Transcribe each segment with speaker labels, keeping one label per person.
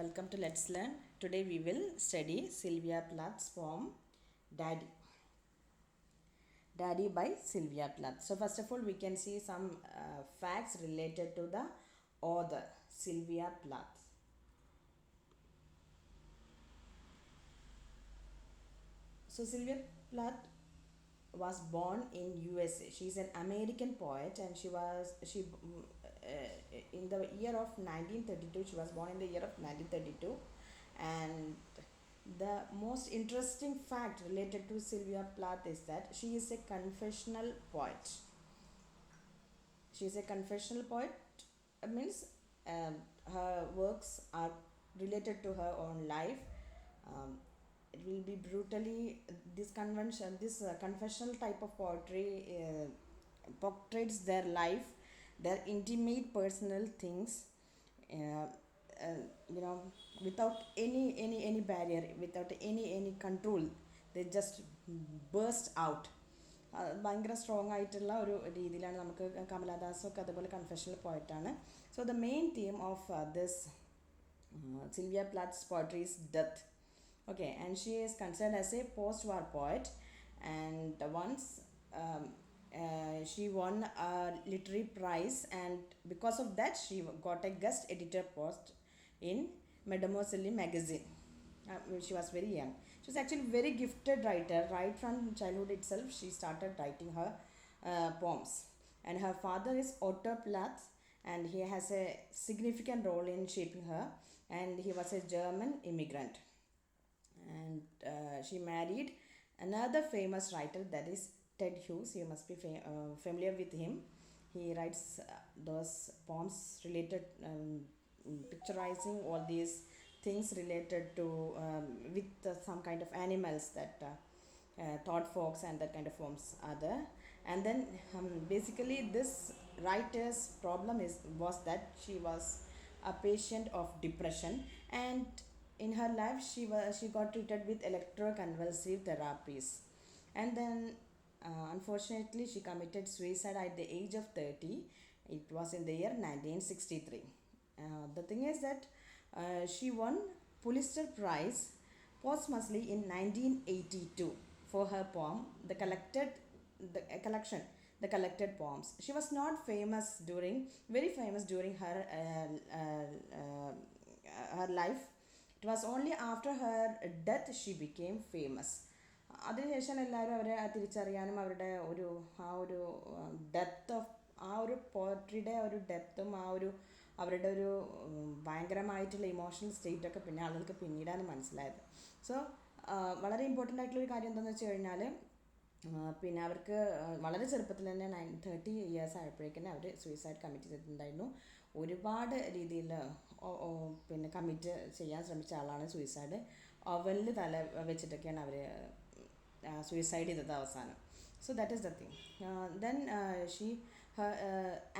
Speaker 1: Welcome to Let's Learn. Today we will study Sylvia Plath's poem Daddy. Daddy by Sylvia Plath. So first of all we can see some facts related to the author Sylvia Plath. So Sylvia Plath was born in USA. She is an American poet and in the year of 1932. She was born in the year of 1932, and the most interesting fact related to Sylvia Plath is that she is a confessional poet. She is a confessional poet. Means her works are related to her own life. Um, it will be brutally this confessional type of poetry portrays their life, their intimate personal things, uh, you know, without any barrier, without any control. They just burst out. ഭയങ്കര strong ആയിട്ടുള്ള ഒരു രീതിയിലാണ്. നമുക്ക് കമലാദാസൊക്കെ അതുപോലെ confessional പോയിട്ടാണ്. So the main theme of this Sylvia Plath's poetry is death. Okay, and she is considered as a post-war poet, and once she won a literary prize, and because of that she got a guest editor post in Mademoiselle magazine. She was very young. She was actually very gifted writer. Right from childhood itself she started writing her poems, and her father is Otto Plath, and he has a significant role in shaping her, and he was a German immigrant. And she married another famous writer, that is Ted Hughes. You must be familiar with him. He writes those poems related, picturizing all these things related to with some kind of animals, that thought folks and that kind of poems are there. And then basically this writer's problem was that she was a patient of depression, and in her life she got treated with electroconvulsive therapies, and then unfortunately she committed suicide at the age of 30. It was in the year 1963. The thing is that she won Pulitzer Prize posthumously in 1982 for her poem the collected poems. She was not very famous during her life. It was only after her death she became famous. അതിനുശേഷം എല്ലാവരും അവരെ തിരിച്ചറിയാനും അവരുടെ ഒരു depth of ആ ഒരു പോയട്രിയുടെ ഒരു ഡെപ്തും അവരുടെ ഒരു ഭയങ്കരമായിട്ടുള്ള ഇമോഷണൽ സ്റ്റേറ്റൊക്കെ പിന്നെ ആളുകൾക്ക് പിന്നീടാണ് മനസ്സിലായത്. സോ വളരെ ഇമ്പോർട്ടൻ്റ് ആയിട്ടുള്ളൊരു കാര്യം എന്താണെന്ന് വെച്ച് കഴിഞ്ഞാൽ, പിന്നെ അവർക്ക് വളരെ ചെറുപ്പത്തിൽ തന്നെ 30 ഇയേഴ്സ് ആയപ്പോഴേക്കും അവർ സൂയിസൈഡ് കമ്മിറ്റ് ചെയ്തിട്ടുണ്ടായിരുന്നു. ഒരുപാട് രീതിയിൽ പിന്നെ കമ്മിറ്റ് ചെയ്യാൻ ശ്രമിച്ച ആളാണ് സൂയിസൈഡ്. ഓവനിൽ തല വെച്ചിട്ടൊക്കെയാണ് അവർ സൂയിസൈഡ് ചെയ്തത് അവസാനം. So that is the thing. Then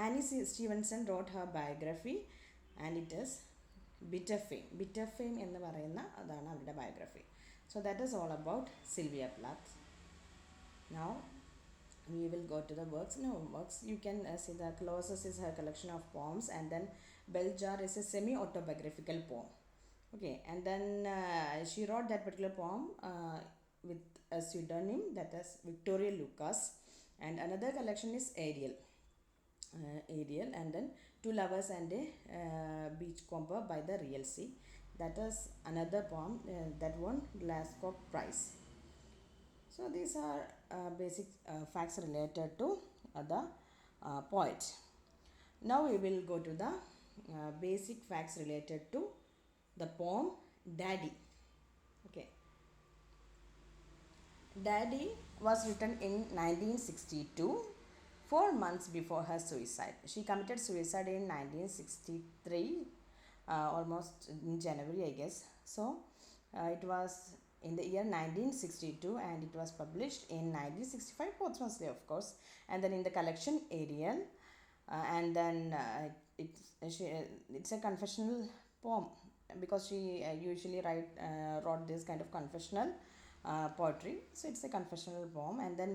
Speaker 1: Annie Stevenson wrote her biography, and it is Bitter Fame എന്ന് പറയുന്ന അതാണ് അവരുടെ biography. So that is all about Sylvia Plath. Now we will go to the works. You can see the closest is her collection of poems, and then Bell Jar is a semi-autobiographical poem. Okay, and then she wrote that particular poem with a pseudonym, that is Victoria Lucas, and another collection is Ariel, and then Two Lovers and a Beachcomber by the Real Sea. That is another poem that won Glasgow Prize. So these are basic facts related to the poet. Now we will go to the basic facts related to the poem Daddy. Okay. Daddy was written in 1962, 4 months before her suicide. She committed suicide in 1963, almost in January, I guess. So it was in the year 1962, and it was published in 1965 posthumously, of course, and then in the collection Ariel, and then it's a confessional poem, because she usually wrote this kind of confessional poetry. So it's a confessional poem, and then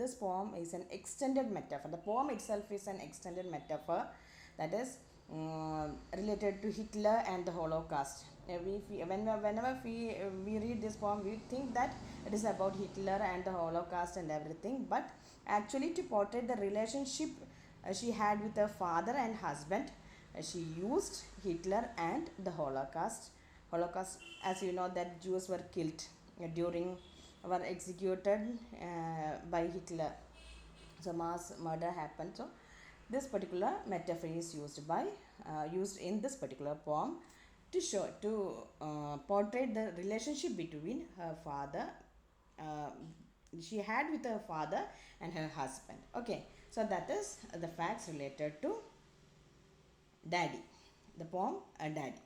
Speaker 1: this poem is an extended metaphor. The poem itself is an extended metaphor, that is related to Hitler and the Holocaust. Whenever we read this poem, we think that it is about Hitler and the Holocaust and everything, but actually to portray the relationship she had with her father and husband, she used Hitler and the Holocaust. Holocaust, as you know, that Jews were killed during were executed by Hitler. So mass murder happened. So this particular metaphor is used in this particular poem to show to portray the relationship between her father uh, she had with her father and her husband. Okay, so that is the facts related to Daddy, the poem Daddy.